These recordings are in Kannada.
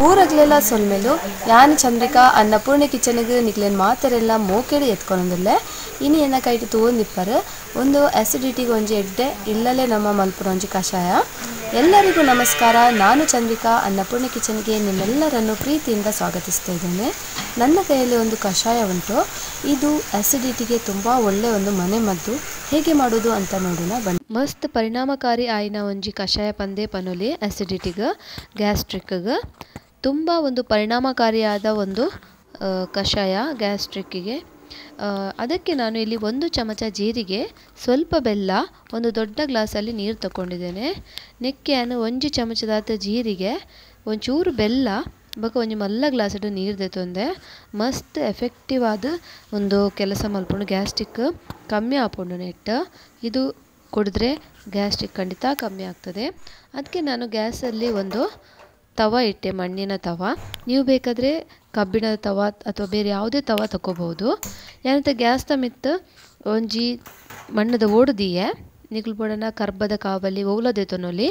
ಊರಗ್ಲೆಲ್ಲ ಸೊಲ್ಮೆಲು ಯಾನ್ ಚಂದ್ರಿಕಾ ಅನ್ನಪೂರ್ಣೆ ಕಿಚನ್ಗೆ ನಿಕ್ಲೇನು ಮಾತೆರೆಲ್ಲ ಮೋಕೆಡೆ ಎತ್ಕೊಂಡೊಂದಿಲ್ಲೆ ಇನ್ನು ಎನ್ನ ಕೈಟ್ ತೂಂದಿಪ್ಪರು ಒಂದು ಆಸಿಡಿಟಿಗೆ ಒಂಜಿ ಎಡ್ಡೆ ಇಲ್ಲಲೇ ನಮ್ಮ ಮಲ್ಪುರ ಒಂಜಿ ಕಷಾಯ. ಎಲ್ಲರಿಗೂ ನಮಸ್ಕಾರ. ನಾನು ಚಂದ್ರಿಕಾ ಅನ್ನಪೂರ್ಣೆ ಕಿಚನ್ಗೆ ನಿಮ್ಮೆಲ್ಲರನ್ನು ಪ್ರೀತಿಯಿಂದ ಸ್ವಾಗತಿಸ್ತಾ ಇದ್ದೇನೆ. ನನ್ನ ಕೈಯಲ್ಲಿ ಒಂದು ಕಷಾಯ ಉಂಟು. ಇದು ಆಸಿಡಿಟಿಗೆ ತುಂಬ ಒಳ್ಳೆ ಒಂದು ಮನೆ ಮದ್ದು. ಹೇಗೆ ಮಾಡೋದು ಅಂತ ನೋಡೋಣ ಬನ್ನಿ. ಮಸ್ತ್ ಪರಿಣಾಮಕಾರಿ ಆಯ್ನ ಒಂಜಿ ಕಷಾಯ ಪಂದೆ ಪನೊಲಿ ಆಸಿಡಿಟಿಗೆ ಗ್ಯಾಸ್ಟ್ರಿಕ್ಗೆ ತುಂಬ ಒಂದು ಪರಿಣಾಮಕಾರಿಯಾದ ಒಂದು ಕಷಾಯ ಗ್ಯಾಸ್ಟ್ರಿಕ್ಕಿಗೆ. ಅದಕ್ಕೆ ನಾನು ಇಲ್ಲಿ 1 ಚಮಚ ಜೀರಿಗೆ, ಸ್ವಲ್ಪ ಬೆಲ್ಲ, ಒಂದು ದೊಡ್ಡ ಗ್ಲಾಸಲ್ಲಿ ನೀರು ತಗೊಂಡಿದ್ದೇನೆ. ನೆಕ್ಕೆಯನ್ನು 1 ಚಮಚದಾದ ಜೀರಿಗೆ, ಒಂಚೂರು ಬೆಲ್ಲ ಬೊಕ ಒಂಜಿ ಮಲ್ಲ ಗ್ಲಾಸಡು ನೀರು ದೆತ್ತೊಂದೆ ಮಸ್ತ್ ಎಫೆಕ್ಟಿವ್ ಆದ ಒಂದು ಕೆಲಸ ಮಲ್ಪುಂಡು. ಗ್ಯಾಸ್ಟ್ರಿಕ್ ಕಮ್ಮಿ ಆಪುಂಡು ನೆಟ್ಟು. ಇದು ಕುಡಿದ್ರೆ ಗ್ಯಾಸ್ಟ್ರಿಕ್ ಖಂಡಿತ ಕಮ್ಮಿ ಆಗ್ತದೆ. ಅದಕ್ಕೆ ನಾನು ಗ್ಯಾಸಲ್ಲಿ ಒಂದು ತವ ಇಟ್ಟೆ, ಮಣ್ಣಿನ ತವ. ನೀವು ಬೇಕಾದರೆ ಕಬ್ಬಿಣದ ತವ ಅಥವಾ ಬೇರೆ ಯಾವುದೇ ತವ ತಗೋಬಹುದು. ಏನಂತ ಗ್ಯಾಸ್ ತಮಿತ್ತು ಒಂಜಿ ಮಣ್ಣದ ಓಡುದಿಯೆ ನಿಕ್ಲು ಪೊಡನ ಕರ್ಬದ ಕಾವಲಿ ಓಲದೆತೊನೊಲಿ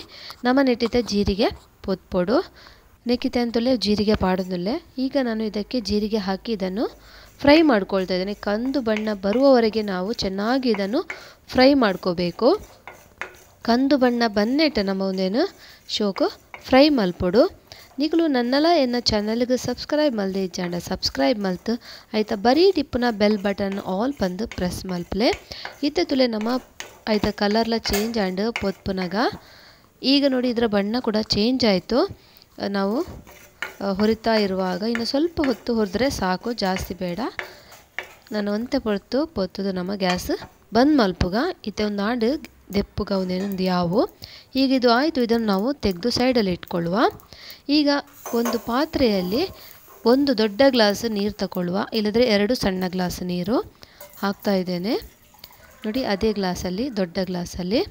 ನಮ್ಮ ನೆಟ್ಟಿತ ಜೀರಿಗೆ ಪೊತ್ಪೊಡು ನೆಕ್ಕಿತೆ ಅಂತಲೇ ಜೀರಿಗೆ ಪಾಡೋದಿಲ್ಲ. ಈಗ ನಾನು ಇದಕ್ಕೆ ಜೀರಿಗೆ ಹಾಕಿ ಇದನ್ನು ಫ್ರೈ ಮಾಡ್ಕೊಳ್ತಾ ಇದ್ದೇನೆ. ಕಂದು ಬಣ್ಣ ಬರುವವರೆಗೆ ನಾವು ಚೆನ್ನಾಗಿ ಇದನ್ನು ಫ್ರೈ ಮಾಡ್ಕೋಬೇಕು. ಕಂದು ಬಣ್ಣ ಬನ್ನೆಟ್ಟ ನಮ್ಮ ಒಂದೇನು ಶೋಕು ಫ್ರೈ ಮಲ್ಪೊಡು. ನಿಗಳು ನನ್ನಲ ಎನ್ನ ಚಾನಲ್ಗೆ ಸಬ್ಸ್ಕ್ರೈಬ್ ಮಲ್ದೆ ಇಜ್ಜಾಂಡ ಸಬ್ಸ್ಕ್ರೈಬ್ ಮಲ್ತು ಆಯ್ತಾ ಬರೀ ಟಿಪ್ಪುನ ಬೆಲ್ ಬಟನ್ ಆಲ್ ಬಂದು ಪ್ರೆಸ್ ಮಲ್ಪಲೆ ಇತ್ತೆ ತುಲೆ ನಮ್ಮ ಆಯ್ತಾ ಕಲರ್ಲ ಚೇಂಜ್ ಆಂಡ್ ಪೊತ್ಪುನಗ. ಈಗ ನೋಡಿ ಇದರ ಬಣ್ಣ ಕೂಡ ಚೇಂಜ್ ಆಯಿತು. ನಾವು ಹುರಿತಾ ಇರುವಾಗ ಇನ್ನು ಸ್ವಲ್ಪ ಹೊತ್ತು ಹುರಿದ್ರೆ ಸಾಕು, ಜಾಸ್ತಿ ಬೇಡ. ನಾನು ಒಂತೆ ಪೊತ್ತದು ನಮ್ಮ ಗ್ಯಾಸ್ ಬಂದ್ ಮಲ್ಪುಗ ಇತ್ತೆ ಒಂದು ಆಂಡ್ ದೆಪ್ಪುಗ ಒಂದೇನೊಂದು ಯಾವು. ಈಗ ಇದು ಆಯಿತು. ಇದನ್ನು ನಾವು ತೆಗೆದು ಸೈಡಲ್ಲಿ ಇಟ್ಕೊಳ್ಳುವ. ಈಗ ಒಂದು ಪಾತ್ರೆಯಲ್ಲಿ 1 ದೊಡ್ಡ ಗ್ಲಾಸ್ ನೀರು ತಗೊಳ್ಳುವ, ಇಲ್ಲದ್ರೆ 2 ಸಣ್ಣ ಗ್ಲಾಸ್ ನೀರು ಹಾಕ್ತಾ ಇದ್ದೇನೆ. ನೋಡಿ ಅದೇ ಗ್ಲಾಸಲ್ಲಿ ದೊಡ್ಡ ಗ್ಲಾಸಲ್ಲಿ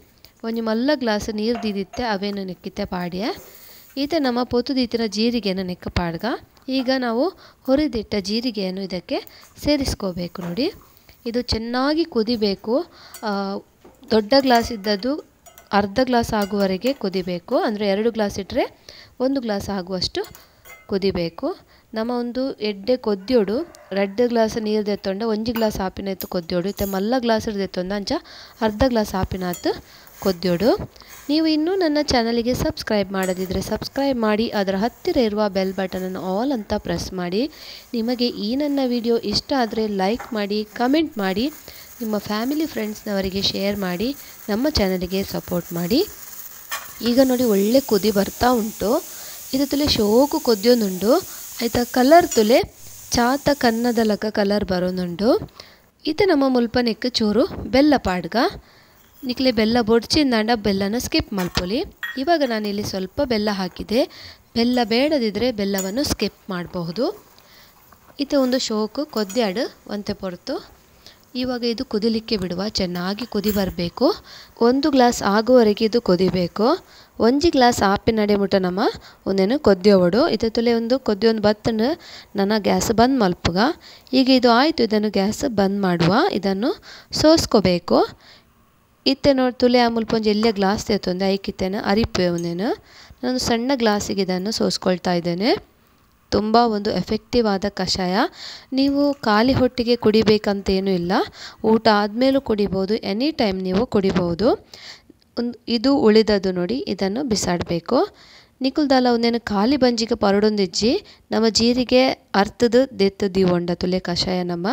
ಒಂಜಿ ಮಲ್ಲ ಗ್ಲಾಸ್ ನೀರು ದೀದಿತ್ತೆ ಅವೇನು ನೆಕ್ಕಿತ್ತೆ ಪಾಡ್ಯ ಈತ ನಮ್ಮ ಪೊತ್ತುದೀತಿನ ಜೀರಿಗೆಯನ್ನು ನೆಕ್ಕ ಪಾಡ್ಗ. ಈಗ ನಾವು ಹುರಿದಿಟ್ಟ ಜೀರಿಗೆಯನ್ನು ಇದಕ್ಕೆ ಸೇರಿಸ್ಕೋಬೇಕು. ನೋಡಿ ಇದು ಚೆನ್ನಾಗಿ ಕುದಿಬೇಕು. ದೊಡ್ಡ ಗ್ಲಾಸ್ ಇದ್ದದ್ದು ಅರ್ಧ ಗ್ಲಾಸ್ ಆಗುವವರೆಗೆ ಕುದಿಬೇಕು. ಅಂದರೆ 2 ಗ್ಲಾಸ್ ಇಟ್ಟರೆ 1 ಗ್ಲಾಸ್ ಆಗುವಷ್ಟು ಕುದಿಬೇಕು. ನಮ್ಮ ಒಂದು ಎಡ್ಡೆ ಕೊದ್ಯೋಡು 2 ಗ್ಲಾಸ್ ನೀರು ದೆತ್ತೊಂಡ 1 ಗ್ಲಾಸ್ ಆಪಿನಾಯ್ತು ಕೊದ್ಯೋಡು. ಇತ್ತೆ ಮಲ್ಲ ಗ್ಲಾಸ್ ದೆತ್ತೊಂದ ಅಂಚ ಅರ್ಧ ಗ್ಲಾಸ್ ಆಪಿನಾತ್ ಕೊದ್ಯೋಡು. ನೀವು ಇನ್ನೂ ನನ್ನ ಚಾನಲಿಗೆ ಸಬ್ಸ್ಕ್ರೈಬ್ ಮಾಡದಿದ್ದರೆ ಸಬ್ಸ್ಕ್ರೈಬ್ ಮಾಡಿ, ಅದರ ಹತ್ತಿರ ಇರುವ ಬೆಲ್ ಬಟನನ್ನು ಆಲ್ ಅಂತ ಪ್ರೆಸ್ ಮಾಡಿ. ನಿಮಗೆ ಈ ನನ್ನ ವಿಡಿಯೋ ಇಷ್ಟ ಆದರೆ ಲೈಕ್ ಮಾಡಿ, ಕಮೆಂಟ್ ಮಾಡಿ, ನಿಮ್ಮ ಫ್ಯಾಮಿಲಿ ಫ್ರೆಂಡ್ಸ್ನವರಿಗೆ ಶೇರ್ ಮಾಡಿ, ನಮ್ಮ ಚಾನಲಿಗೆ ಸಪೋರ್ಟ್ ಮಾಡಿ. ಈಗ ನೋಡಿ ಒಳ್ಳೆ ಕುದಿ ಬರ್ತಾ ಉಂಟು. ಇದು ತುಲೆ ಶೋಕು ಕೊದ್ಯೋನುಂಡು ಆಯಿತಾ. ಕಲರ್ ತುಲೆ ಚಾತ ಕನ್ನದ ಲಕ ಕಲರ್ ಬರೋನುಂಡು. ಇದು ನಮ್ಮ ಮುಲ್ಪನೆಕ್ಕೆ ಚೂರು ಬೆಲ್ಲ ಪಾಡ್ಗ ನಿಕ್ಲೆ ಬೆಲ್ಲ ಬೊಡ್ಚಿಂದಾಂಡ ಬೆಲ್ಲನ ಸ್ಕಿಪ್ ಮಲ್ಪೊಲಿ. ಇವಾಗ ನಾನಿಲ್ಲಿ ಸ್ವಲ್ಪ ಬೆಲ್ಲ ಹಾಕಿದೆ. ಬೆಲ್ಲ ಬೇಡದಿದ್ದರೆ ಬೆಲ್ಲವನ್ನು ಸ್ಕಿಪ್ ಮಾಡಬಹುದು. ಇದು ಒಂದು ಶೋಕು ಕೊದ್ಯಾಡು ಒಂತೆ ಪೊರ್ತು. ಇವಾಗ ಇದು ಕುದಿಲಿಕ್ಕೆ ಬಿಡುವ. ಚೆನ್ನಾಗಿ ಕುದಿ ಬರಬೇಕು. 1 ಗ್ಲಾಸ್ ಆಗುವವರೆಗೆ ಇದು ಕುದಿಬೇಕು. 1 ಗ್ಲಾಸ್ ಆಪಿನಡೆ ಮುಟ ನಮ್ಮ ಒಂದೇನು ಕೊದ್ಯೋವಡು. ಇದು ತುಲೆ ಒಂದು ಕೊದ್ಯೊಂದು ಬತ್ತಂಡು ನನ್ನ ಗ್ಯಾಸ್ ಬಂದ್ ಮಲ್ಪುಗ. ಈಗ ಇದು ಆಯಿತು. ಇದನ್ನು ಗ್ಯಾಸ್ ಬಂದ್ ಮಾಡುವ. ಇದನ್ನು ಸೋಸ್ಕೋಬೇಕು. ಇತ್ತೆ ನೋಡಿ ತುಲೆ ಆ ಮುಲ್ಪೊಂಜಿ ಎಲ್ಲೇ ಗ್ಲಾಸ್ ತೆತ್ತೊಂದೆ ಐಕಿತ್ತೇನೆ ಅರಿಪೆ ಒಂದೇನು ನಾನು ಸಣ್ಣ ಗ್ಲಾಸಿಗೆ ಇದನ್ನು ಸೋಸ್ಕೊಳ್ತಾ ಇದ್ದೇನೆ. ತುಂಬ ಒಂದು ಎಫೆಕ್ಟಿವ್ ಆದ ಕಷಾಯ. ನೀವು ಖಾಲಿ ಹೊಟ್ಟೆಗೆ ಕುಡಿಬೇಕಂತೇನೂ ಇಲ್ಲ, ಊಟ ಆದಮೇಲೂ ಕುಡಿಬೋದು, ಎನಿ ಟೈಮ್ ನೀವು ಕುಡಿಬೋದು. ಇದು ಉಳಿದದ್ದು ನೋಡಿ ಇದನ್ನು ಬಿಸಾಡಬೇಕು. ನಿಕುಲ್ದಲ್ಲ ಒಂದೇನು ಖಾಲಿ ಬಂಜಿಗೆ ಪರಡೊಂದಿಜ್ಜಿ ನಮ್ಮ ಜೀರಿಗೆ ಅರ್ತದ ದೆತ್ತದಿ ಒಂಡ ತುಲೆ ಕಷಾಯ ನಮ್ಮ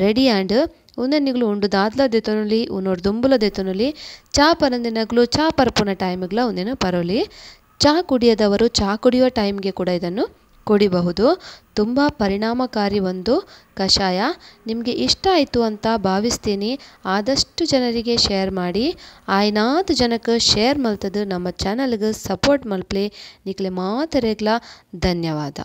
ರೆಡಿ. ಆ್ಯಂಡ್ ಒಂದೇ ನಿಗ್ಲು ಉಂಡು ದಾದ್ಲ ದೆತ್ತೊನೊಲಿ ಉನ್ನೋಡು ದುಂಬುಲ ದೆತ್ತೊನೊಲಿ ಚಾ ಪರಂದಿನಗ್ಲು ಚಾ ಪರಪುನ ಟೈಮ್ಗ್ಲ ಒಂದೇನು ಪರೋಲಿ. ಚಹಾ ಕುಡಿಯದವರು ಚಹಾ ಕುಡಿಯುವ ಟೈಮ್ಗೆ ಕೂಡ ಇದನ್ನು ಕುಡಿಬಹುದು. ತುಂಬ ಪರಿಣಾಮಕಾರಿ ಒಂದು ಕಷಾಯ. ನಿಮಗೆ ಇಷ್ಟ ಆಯಿತು ಅಂತ ಭಾವಿಸ್ತೀನಿ. ಆದಷ್ಟು ಜನರಿಗೆ ಶೇರ್ ಮಾಡಿ. ಆಯ್ನಾತ್ ಜನಕ್ಕೆ ಶೇರ್ ಮಲ್ತದು ನಮ್ಮ ಚಾನಲ್ಗೆ ಸಪೋರ್ಟ್ ಮಲ್ಪಲೆ ನಿಕ್ಲೆ ಮಾತರೆಗ್ಲ ಧನ್ಯವಾದ.